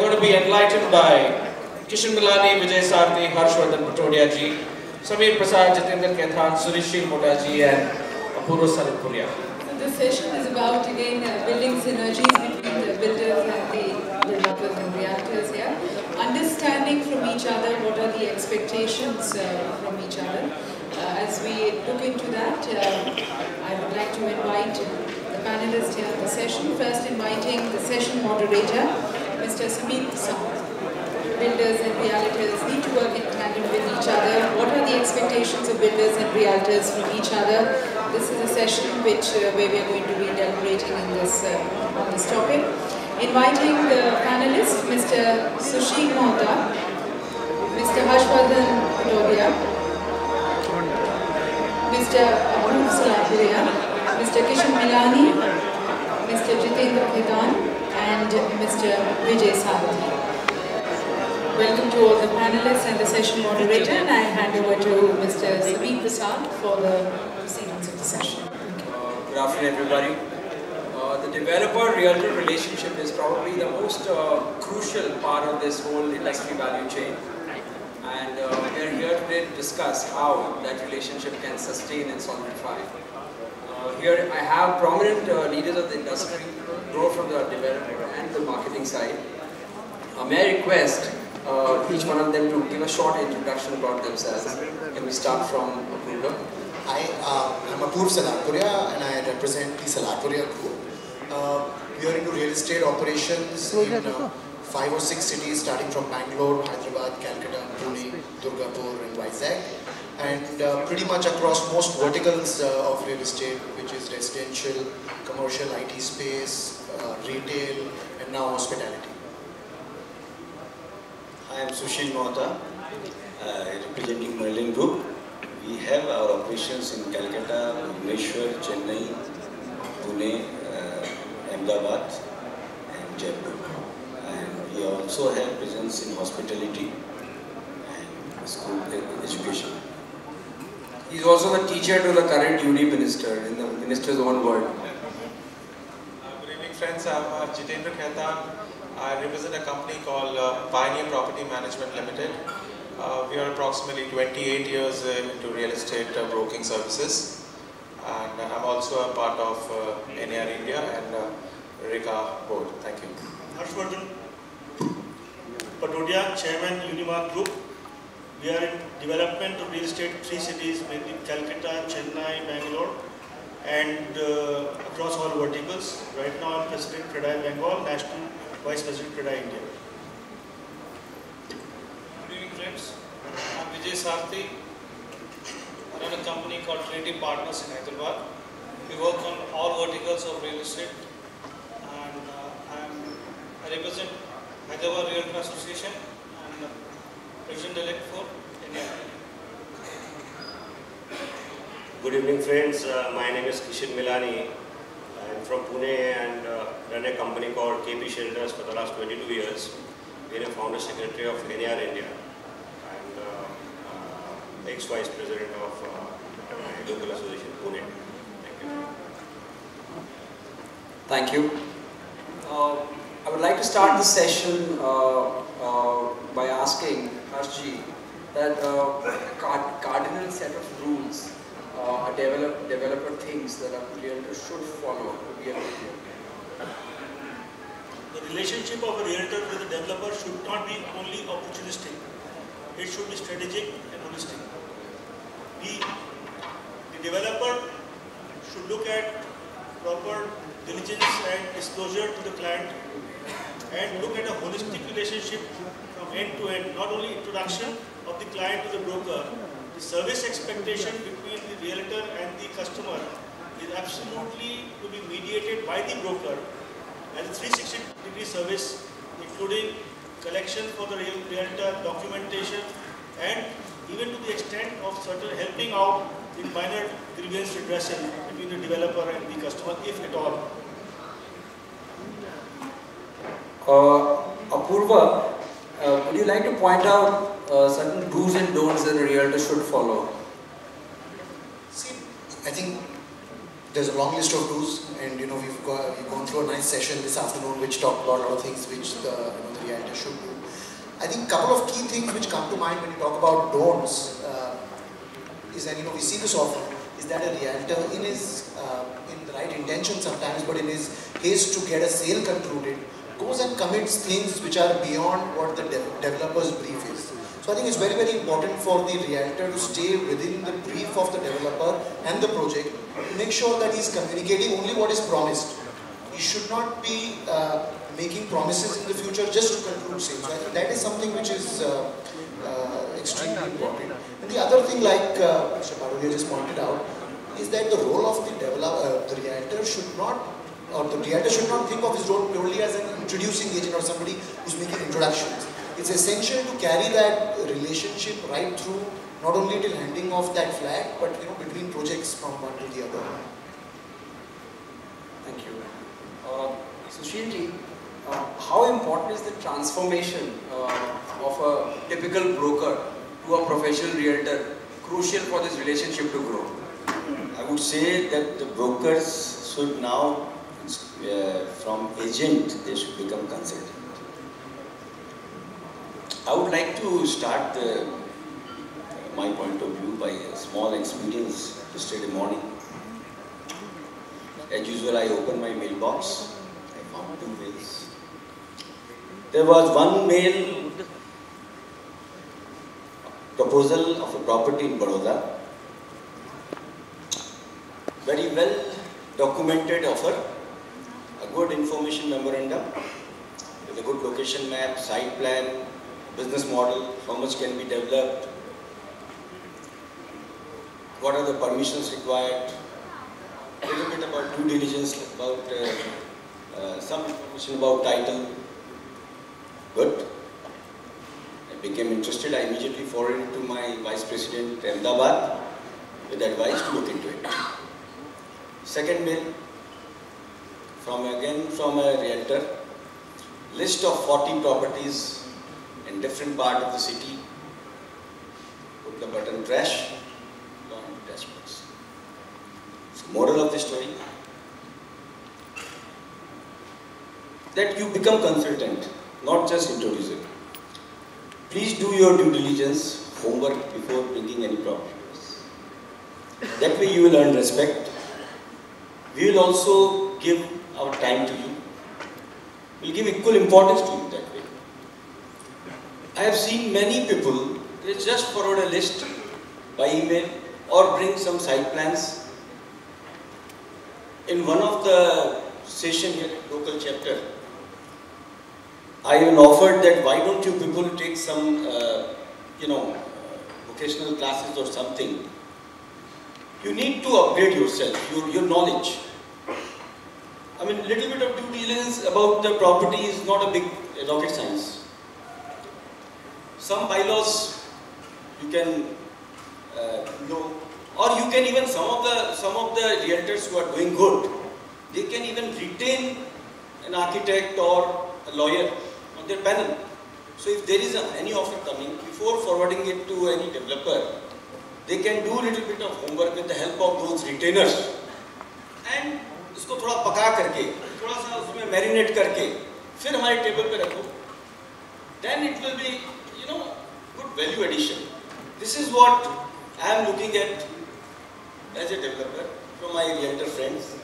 going to be enlightened by Kishan Milani, Vijay Sarthi, Harshvardhan Patodia ji, Samir Prasad, Jitendra Kethan, Surishil Motaji and Apurva Saratpuria. This session is about again building synergies between the builders and the developers and realtors here. Understanding from each other what are the expectations from each other. As we look into that, I would like to invite the panelists here in the session. First inviting the session moderator, Mr. Samir Prasad. Builders and realtors need to work in tandem with each other. What are the expectations of builders and realtors from each other? This is a session where we are going to be deliberating in this, on this topic. Inviting the panelists, Mr. Sushil Mohta, Mr. Harshvardhan Patodia, Mr. Apurva Saratpuria, Mr. Kishan Milani, Mr. Jitendra Kethan, and Mr. Vijay Sarthi. Welcome to all the panelists and the session moderator, and I hand over to Mr. Samir Prasad for the proceedings of the session. Good afternoon, everybody. The developer-realtor relationship is probably the most crucial part of this whole industry value chain. And we are here today to discuss how that relationship can sustain and solidify. Here I have prominent leaders of the industry, both from the developer and the marketing side. May I request each one of them to give a short introduction about themselves. Can we start from Apurva? Hi, I'm Apurva Saratpuria and I represent the Saratpuria group. We are into real estate operations in 5 or 6 cities starting from Bangalore, Hyderabad, Calcutta, Pune, Durgapur and Vizag. And pretty much across most verticals of real estate, which is residential, commercial, IT space, retail and now hospitality. I am Sushil Mohta, representing Merlin Group. We have our operations in Kolkata, Bhubaneswar, Chennai, Pune, Ahmedabad and Jaipur. And we also have presence in hospitality and school education. He is also the teacher to the current UD minister in the minister's own word. Good evening friends, I'm Jitendra Kethan. I represent a company called Pioneer Property Management Limited. We are approximately 28 years into real estate broking services, and I'm also a part of NAR-INDIA and RICA board. Thank you. Harshvardhan Patodia, Chairman Unimark Group. We are in development of real estate 3 cities, mainly Calcutta, Chennai, Bangalore, and across all verticals. Right now I'm President Credai Bengal, National Vice President Credai India. Good evening friends, I'm Vijay Sarthi. I run a company called Trinity Partners in Hyderabad. We work on all verticals of real estate, and I represent Hyderabad Realtor Association and President-elect for India. Good evening friends, my name is Kishan Milani. I'm from Pune and run a company called KP Shelters for the last 22 years. Been a founder secretary of NAR-INDIA and ex-vice president of my local association Pune. Thank you. Thank you. I would like to start this session by asking Harshji that cardinal set of rules a developer thinks that a realtor should follow to be a good realtor. The relationship of a realtor with a developer should not be only opportunistic. It should be strategic and holistic. The developer should look at proper diligence and disclosure to the client and look at a holistic relationship from end to end, not only introduction of the client to the broker. The service expectation between the realtor and the customer is absolutely to be mediated by the broker, and a 360-degree service, including collection for the realtor, documentation, and even to the extent of certain helping out in minor grievance redressal between the developer and the customer, if at all. Apurva, would you like to point out certain do's and don'ts that a realtor should follow? See, I think there's a long list of do's, and we've gone through a nice session this afternoon which talked about a lot of things which the realtor should do. I think a couple of key things which come to mind when you talk about don'ts is that we see this often, is that a realtor in the right intention sometimes, but in his haste to get a sale concluded, goes and commits things which are beyond what the developer's brief is. So I think it's very, very important for the realtor to stay within the brief of the developer and the project to make sure that he's communicating only what is promised. He should not be making promises in the future just to conclude sales. So I think that is something which is extremely important. And the other thing, like Mr. Parulia just pointed out, is that the role of the realtor should not, think of his role purely as an introducing agent or somebody who's making introductions. It's essential to carry that relationship right through, not only till handing off that flag, but between projects from one to the other. Thank you. Sushilji, how important is the transformation of a typical broker to a professional realtor crucial for this relationship to grow? I would say that the brokers should now, from agent, they should become consultant. I would like to start my point of view by a small experience yesterday morning. As usual, I opened my mailbox. I found 2 mails. There was one mail, proposal of a property in Baroda. Very well documented offer, a good information memorandum with a good location map, site plan, business model, how much can be developed, what are the permissions required, a little bit about due diligence, about some information about title. Good. I became interested. I immediately forwarded it to my Vice President Ahmedabad with advice to look into it. Second mail, from a realtor, list of 40 properties in different part of the city. Put the button trash, go on to dashboards. So moral of the story, that you become consultant, not just introducer. Please do your due diligence, homework before bringing any properties. That way you will earn respect. We will also give our time to you. We will give equal importance to you that way. I have seen many people, they just forward a list by email or bring some site plans. In one of the session here at local chapter, I even offered that why don't you people take some, vocational classes or something. You need to upgrade yourself, your knowledge. I mean, little bit of due diligence about the property is not a big rocket science. Some bylaws you can know, or you can even some of the realtors who are doing good, they can even retain an architect or a lawyer on their panel. So if there is any offer coming, before forwarding it to any developer, they can do a little bit of homework with the help of those retainers and इसको थोड़ा पका करके, थोड़ा सा उसमें marinate करके, फिर हमारे टेबल पे रखो. Then it will be, good value addition. This is what I am looking at as a developer from my realtor friends,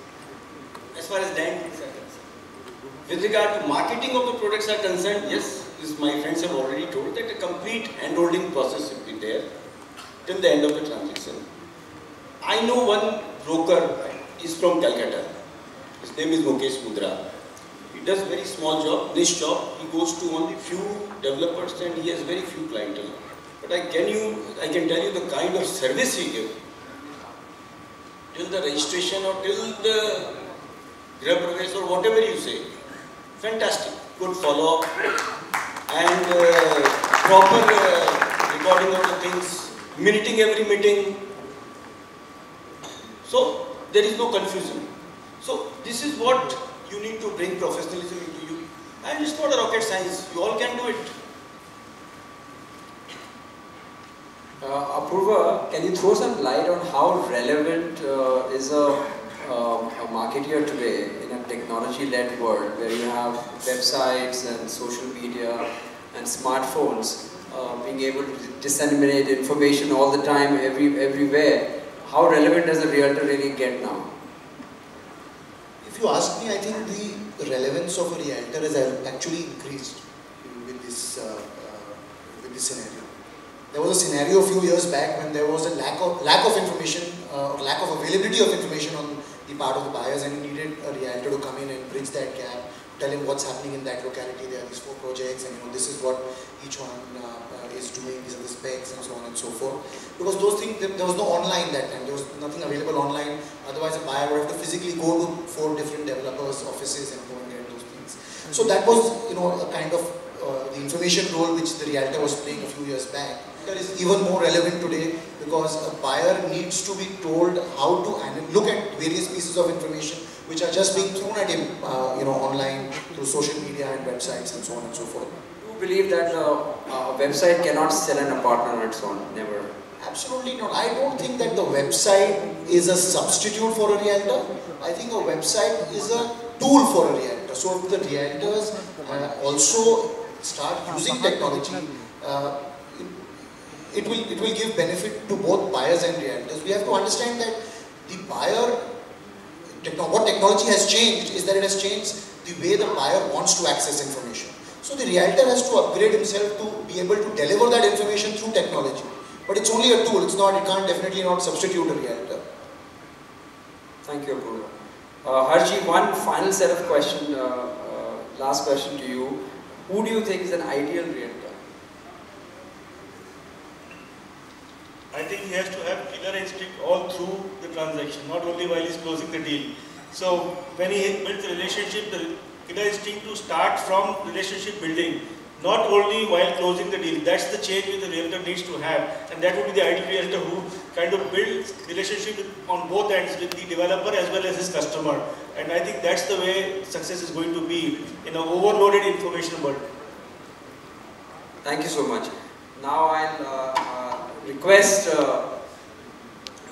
as far as land deals are concerned. With regard to marketing of the products are concerned, yes, my friends have already told that a complete hand-holding process will be there till the end of the transaction. I know one broker is from Kolkata. His name is Mukesh Mudra. He does very small job, niche job. He goes to only few developers and he has very few clientele. But I can tell you the kind of service he gives till the registration or till the Grah Pravesh or whatever you say. Fantastic, good follow-up and proper recording of the things, minuting every meeting. So there is no confusion. So this is what you need to bring professionalism into you. And it's not a rocket science, you all can do it. Apurva, can you throw some light on how relevant is a a marketer today in a technology-led world where you have websites and social media and smartphones being able to disseminate information all the time, everywhere, how relevant does a realtor really get now? If you ask me, I think the relevance of a realtor has actually increased with this scenario. There was a scenario a few years back when there was a lack of information, lack of availability of information on the part of the buyers, and you needed a realtor to come in and bridge that gap, tell him what's happening in that locality. There are these 4 projects, and this is what each one is doing. These are the specs, and so on and so forth. Because those things, there was no online that time. There was nothing available online. Otherwise, a buyer would have to physically go to 4 different developers' offices and go and get those things. So that was, a kind of the information role which the realtor was playing a few years back. That is even more relevant today because a buyer needs to be told how to look at various pieces of information which are just being thrown at him, online through social media and websites and so on and so forth. Do you believe that a website cannot sell an apartment on its own? Never. Absolutely not. I don't think that the website is a substitute for a realtor. I think a website is a tool for a realtor. So if the realtors also start using technology, it will give benefit to both buyers and realtors. We have to understand that the buyer, what technology has changed is that it has changed the way the buyer wants to access information. So the realtor has to upgrade himself to be able to deliver that information through technology. But it's only a tool. It can't definitely not substitute a realtor. Thank you, Apurva. Harji, one final set of questions, last question to you. Who do you think is an ideal realtor? I think he has to have killer instinct all through the transaction, not only while he's closing the deal. So when he builds a relationship, the killer instinct to start from relationship building, not only while closing the deal. That's the change which the realtor needs to have, and that would be the ideal realtor who kind of builds relationship on both ends with the developer as well as his customer. And I think that's the way success is going to be in an overloaded information world. Thank you so much. Now I'll request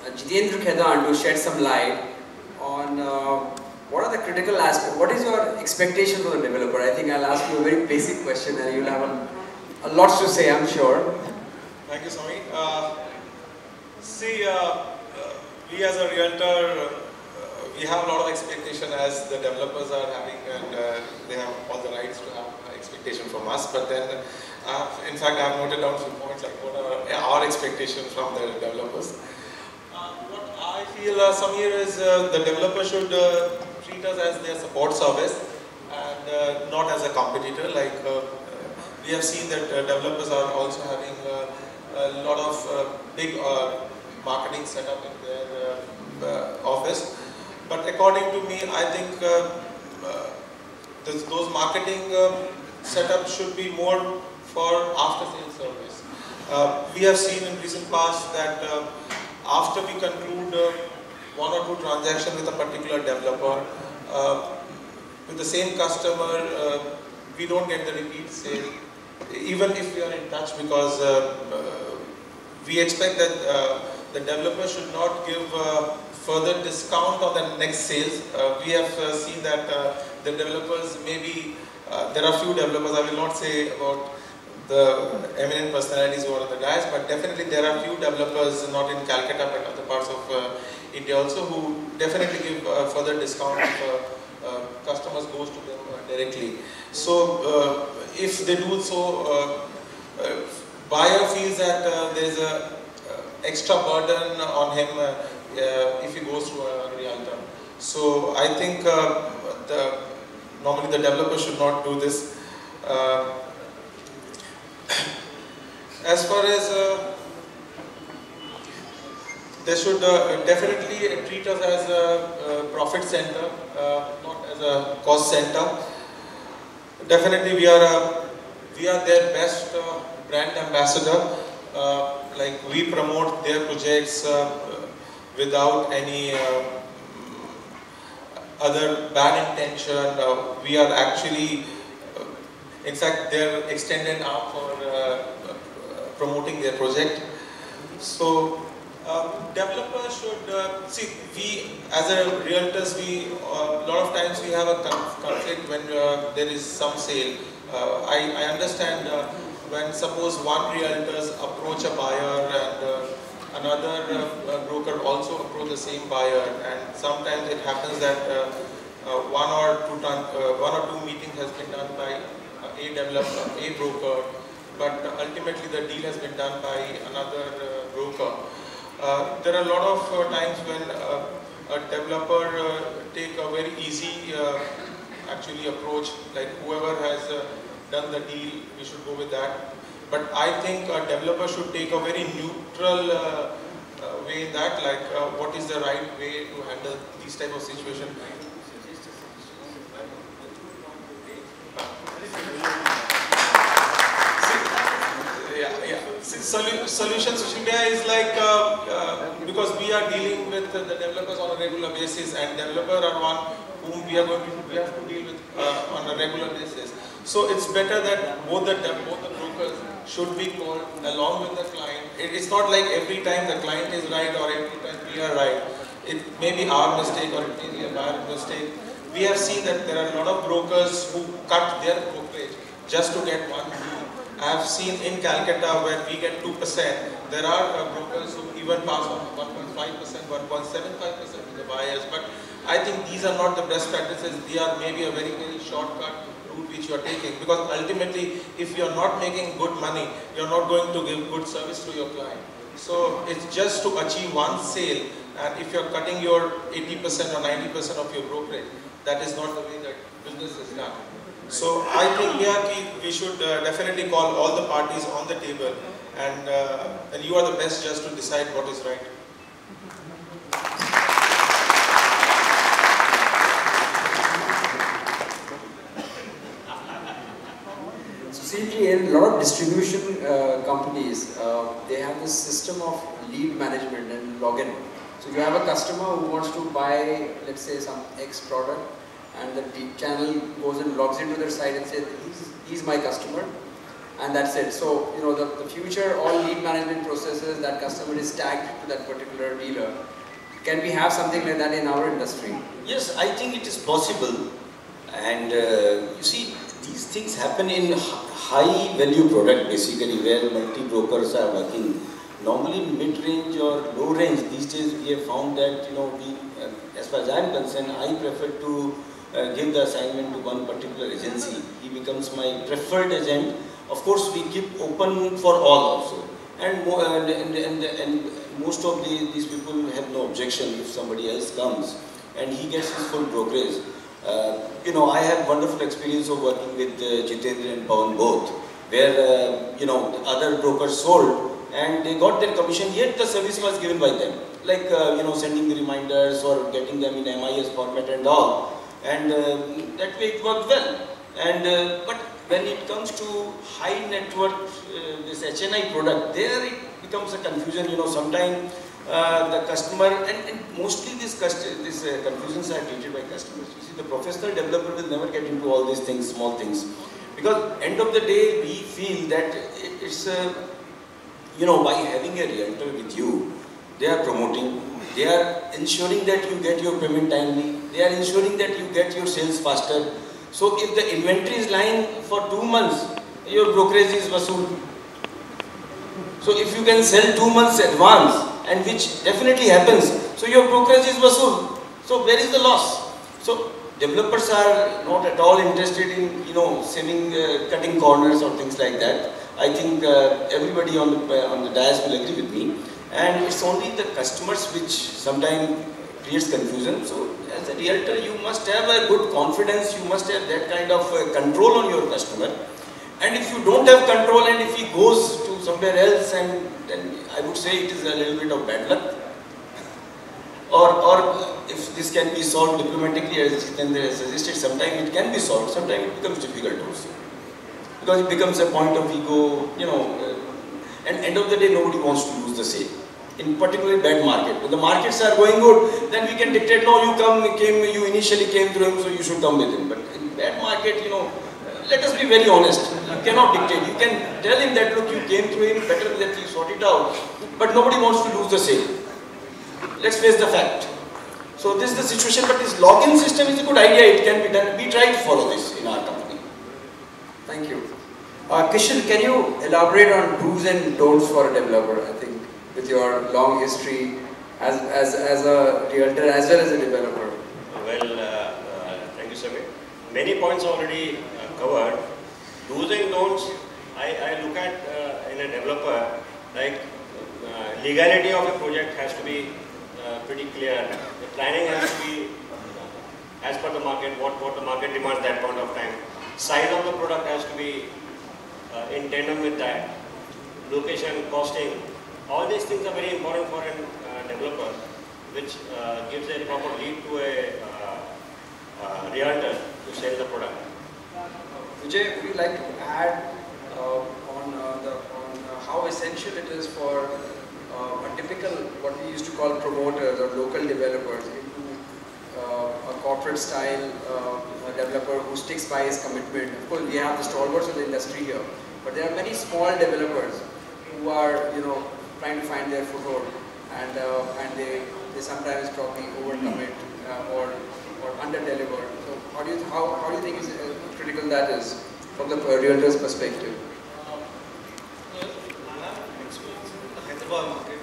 Jitendra Khaitan to shed some light on what are the critical aspects. What is your expectation for the developer? I think I'll ask you a very basic question and you'll have a lot to say, I'm sure. Thank you, Swami. We as a realtor, we have a lot of expectation as the developers are having, and they have all the rights to have expectation from us. But then, in fact, I have noted down a few points like what are our expectations from the developers. What I feel, Samir, is the developer should treat us as their support service and not as a competitor. Like we have seen that developers are also having a lot of big marketing setup in their office. But according to me, I think those marketing setups should be more for after-sales service. We have seen in recent past that after we conclude 1 or 2 transactions with a particular developer, with the same customer, we don't get the repeat sale, even if we are in touch, because we expect that the developer should not give further discount on the next sales. We have seen that the developers, maybe there are few developers, I will not say about the eminent personalities who are the guys, but definitely there are few developers, not in Calcutta but other parts of India also, who definitely give further discount if customers goes to them directly. So if they do so, buyer feels that there is a extra burden on him if he goes through a realtor. So I think normally the developer should not do this. As far as they should definitely treat us as a profit center, not as a cost center. Definitely we are their best brand ambassador. Like we promote their projects without any other bad intention. We are actually, in fact, their extended arm for promoting their project. So Developers should see. We as a realtors, we a lot of times we have a conflict when there is some sale. I understand when suppose one realtors approach a buyer and another broker also approach the same buyer, and sometimes it happens that one or two meetings has been done by a developer, a broker, but ultimately the deal has been done by another broker. There are a lot of times when a developer take a very easy actually approach, like whoever has done the deal, we should go with that. But I think a developer should take a very neutral way in that, like what is the right way to handle these type of situation. Solutions India is like because we are dealing with the developers on a regular basis, and developers are one whom we have to deal with on a regular basis. So it's better that both the brokers should be called along with the client. It's not like every time the client is right or every time we are right. It may be our mistake or it may be a bad mistake. We have seen that there are a lot of brokers who cut their brokerage just to get one deal. I have seen in Calcutta where we get 2%, there are brokers who even pass on 1.5%, 1.75% to the buyers. But I think these are not the best practices. They are maybe a very, very shortcut route which you are taking. Because ultimately, if you are not making good money, you are not going to give good service to your client. So it's just to achieve one sale, and if you are cutting your 80% or 90% of your brokerage, that is not the way that business is done. So I think we should definitely call all the parties on the table, and you are the best judge to decide what is right. So see, in a lot of distribution companies, they have this system of lead management and login. So you have a customer who wants to buy, let's say, some X product, and the channel goes and logs into their site and says, he's my customer, and that's it. So, you know, the future, all lead management processes, that customer is tagged to that particular dealer. Can we have something like that in our industry? Yes, I think it is possible. And you see, these things happen in high value product basically, where multi-brokers are working. Normally mid-range or low range, these days we have found that, you know, as far as I am concerned, I prefer to give the assignment to one particular agency. He becomes my preferred agent. Of course, we keep open for all also. And most of these people have no objection if somebody else comes and he gets his full brokerage. You know, I have wonderful experience of working with Jitendra and Pawan both, where, you know, other brokers sold and they got their commission, yet the service was given by them. Like, you know, sending the reminders or getting them in MIS format and all. And that way it worked well. And but when it comes to high net worth, this HNI product, there it becomes a confusion. You know, sometimes the customer, and mostly these confusions are created by customers. You see, the professional developer will never get into all these things, small things. Because end of the day, we feel that it's, you know, by having a realtor with you, they are promoting, they are ensuring that you get your payment timely, they are ensuring that you get your sales faster. So if the inventory is lying for 2 months, your brokerage is vasool. So if you can sell 2 months advance, and which definitely happens, so your brokerage is vasool. So where is the loss? So developers are not at all interested in, you know, saving, cutting corners or things like that. I think everybody on the dais will agree with me. And it's only the customers which sometimes creates confusion. So as a realtor, you must have a good confidence, you must have that kind of control on your customer. And if you don't have control and if he goes to somewhere else, and then I would say it is a little bit of bad luck. Or if this can be solved diplomatically, as Jitendra has suggested, sometimes it can be solved, sometimes it becomes difficult also. Because it becomes a point of ego, you know, and end of the day nobody wants to lose the sale. In particularly bad market. When the markets are going good, then we can dictate, no, you initially came through him, so you should come with him. But in bad market, you know, let us be very honest. You cannot dictate. You can tell him that, look, you came through him, better that you sort it out. But nobody wants to lose the sale. Let's face the fact. So this is the situation, but this login system is a good idea. It can be done. We try to follow this in our company. Thank you. Kishan, can you elaborate on do's and don'ts for a developer? I think with your long history as a realtor as well as a developer. Well, thank you, Samir. Many points already covered. Do's and don'ts, I look at in a developer, like legality of a project has to be pretty clear. The planning has to be as per the market, what the market demands that point of time. Size of the product has to be in tandem with that. Location, costing, all these things are very important for a developer, which gives a proper lead to a realtor to sell the product. Vijay, would you like to add on how essential it is for a typical, what we used to call promoters or local developers into a corporate style developer who sticks by his commitment? Of course, we have the stalwarts of the industry here, but there are many small developers who are, trying to find their foothold, and they sometimes probably overcommit or under-deliver. So how do you think is critical that is from the realtor's perspective? I have experience in the Hyderabad market,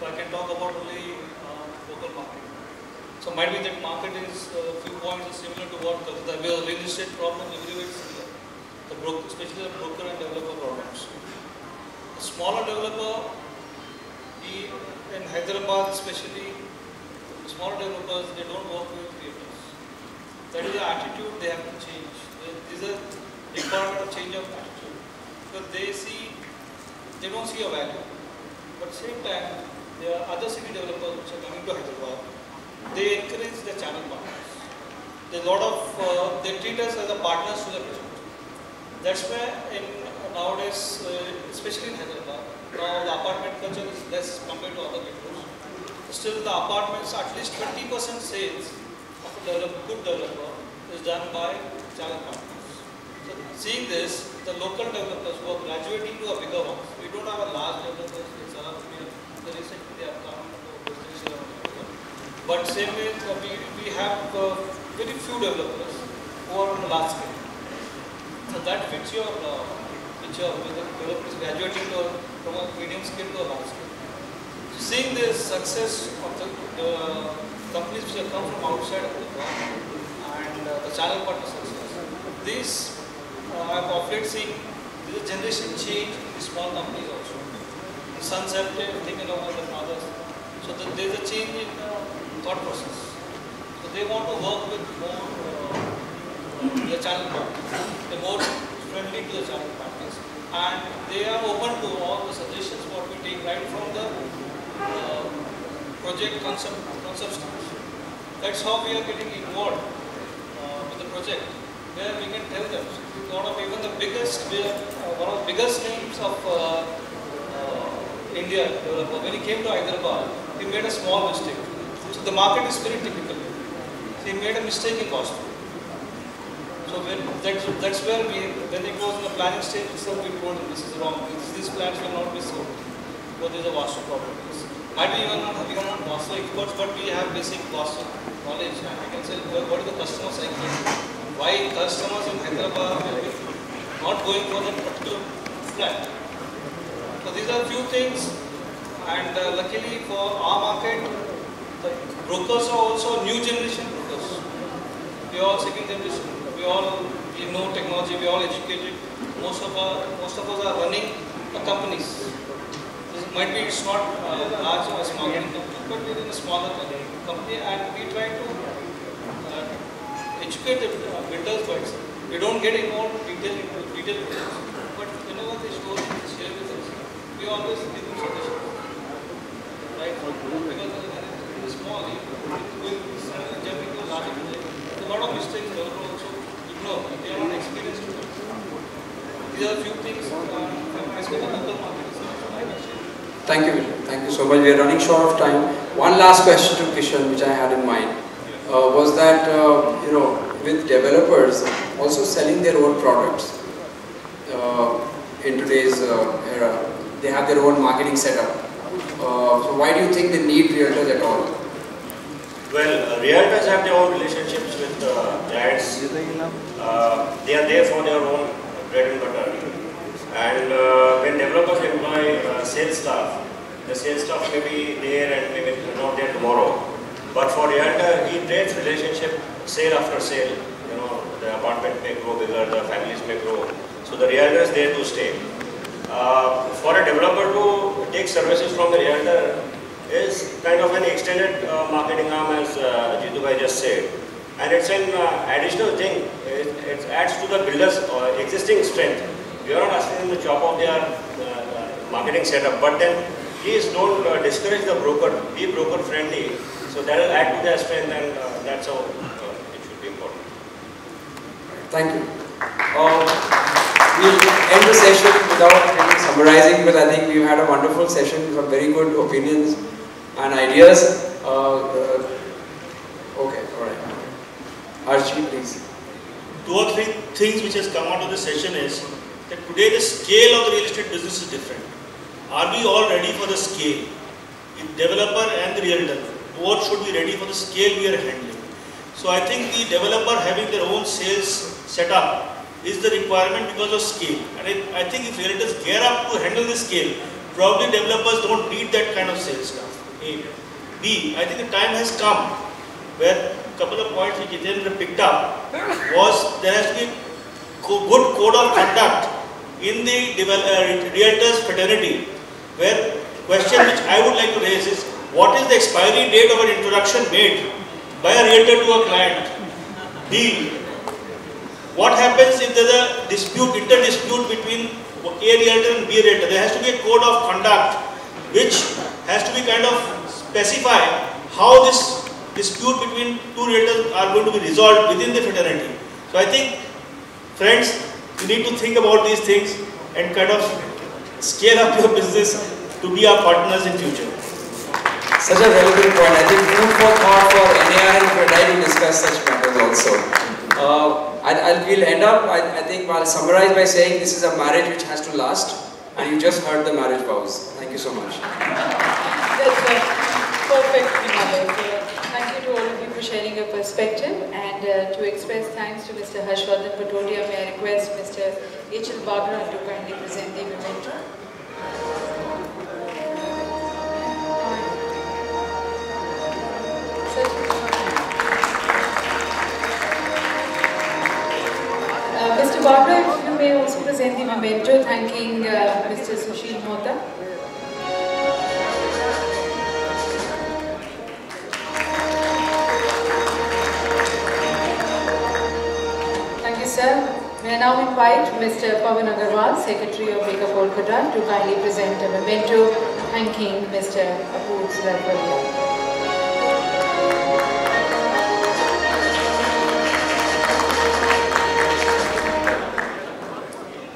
so I can talk about only local market. So might be that market is few points are similar to what the real estate problem everywhere is similar. Especially the broker and developer problems. A smaller developer, in Hyderabad especially, the smaller developers, they don't work with realtors. That is the attitude they have to change. There is a requirement of change of attitude. Because they don't see a value. But at the same time, there are other city developers which are coming to Hyderabad. They encourage the channel partners. There's a lot of, they treat us as a partners to the project. That's why nowadays, especially in Hyderabad, now the apartment culture is less compared to other metros. Still the apartments, at least 20% sales of a good developer is done by channel partners. So seeing this, the local developers who are graduating to a bigger ones, we don't have a large developers in Saranpur, recently they have come to business. But same way, we have very few developers who are on a large scale. So that fits your picture when the developer is graduating from a medium scale to a large scale. So seeing the success of the companies which have come from outside of the world and the channel partner success, these I'm often seeing there is a generation change in the small companies also. The sons have taken over the fathers. So there is a change in thought process. So they want to work with more the channel partners. They are more friendly to the channel partners. And they are open to all the suggestions what we take right from the project concept stage. That's how we are getting involved with the project, where we can tell them. Even the biggest, one of the biggest names of India developer, when he came to Hyderabad, he made a small mistake. So the market is very typical. So he made a mistake in cost. So that's where when it was in the planning stage itself, we told him this is wrong. These plans will not be sold. Because there is a vast problem. Might be even not, we are not vast experts, but we have basic cost knowledge. And I can say what is the customer cycle. Why customers in Hyderabad will be not going for that particular flat. So these are few things, and luckily for our market, the brokers are also new generation brokers. We are all second generation. We know technology. We are all educated. Most of us are running companies. This might be it's not large or small company, but we are in a smaller company, and we try to educate the builders by itself. We don't get involved in detail, but whenever they share with us, we always give them suggestions. Right? Because it is small, jumping to a larger project. There's a lot of mistakes developers also ignore. They are not experienced to it. These are a few things especially the local market. Thank you, Vijay. Thank you so much. We are running short of time. One last question to Kishan, which I had in mind, was that with developers, also selling their own products in today's era. They have their own marketing setup. So why do you think they need realtors at all? Well, realtors have their own relationships with clients. They are there for their own bread and butter. And when developers employ sales staff, the sales staff may be there and maybe not there tomorrow. But for realtor, he trades relationship sale after sale. You know, the apartment may grow bigger, the families may grow. So the realtor is there to stay. For a developer to take services from the realtor is kind of an extended marketing arm, as Jitu bhai just said. And it's an additional thing. It adds to the builder's existing strength. We are not asking them to chop off their marketing setup, but then please don't discourage the broker. Be broker friendly. So that will add to their strength, and that's how it should be important. Thank you. We'll end the session without summarizing, because I think we've had a wonderful session, some very good opinions and ideas. Okay, alright. Archie, please. 2 or 3 things which has come out of the session is that today the scale of the real estate business is different. Are we all ready for the scale? The developer and the realtor, both should be ready for the scale we are handling. So I think the developer having their own sales setup is the requirement because of scale. And I think if realtors gear up to handle this scale, probably developers don't need that kind of sales staff. A. B. I think the time has come where a couple of points which Jitendra picked up was there has to be good code of conduct in the realtors fraternity, where question which I would like to raise is, what is the expiry date of an introduction made by a realtor to a client? B. What happens if there is a dispute, inter-dispute between A realtor and B realtor? There has to be a code of conduct which has to be kind of specify how this dispute between two realtors are going to be resolved within the fraternity. So I think, friends, you need to think about these things and kind of scale up your business to be our partners in future. Such a relevant point. I think food for thought for NAR and Fredai to discuss such matters also. We'll end up, I think I'll summarize by saying this is a marriage which has to last, and you just heard the marriage vows. Thank you so much. That's a perfect reminder. Thank you to all of you for sharing your perspective, and to express thanks to Mr. Harshvardhan Patodia, may I request Mr. H.L. Bagra to kindly present the memento. Mr. Bagra, if you may also present the memento thanking Mr. Sushil Mohta. Thank you, sir. May I now invite Mr. Pavan Agarwal, Secretary of Baker Kolkata, to kindly present a memento thanking Mr. Apur Sulaiman.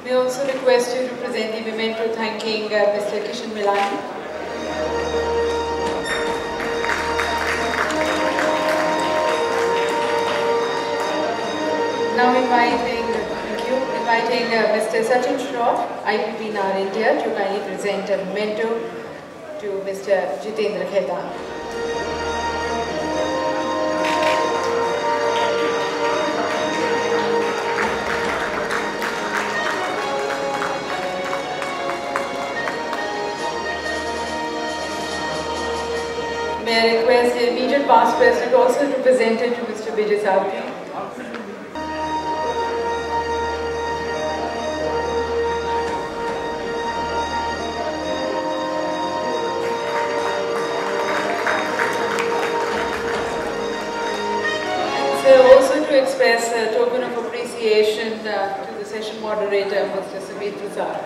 I also request you to present the memento thanking Mr. Kishan Milani. Now inviting Mr. Sachin Shroff, 6th NAR-INDIA, to kindly present a memento to Mr. Jitendra Khaitan. May I request the immediate past president also to present it to Mr. Vijay Sarthi. So also to express a token of appreciation to the session moderator, Mr. Samir Prasad.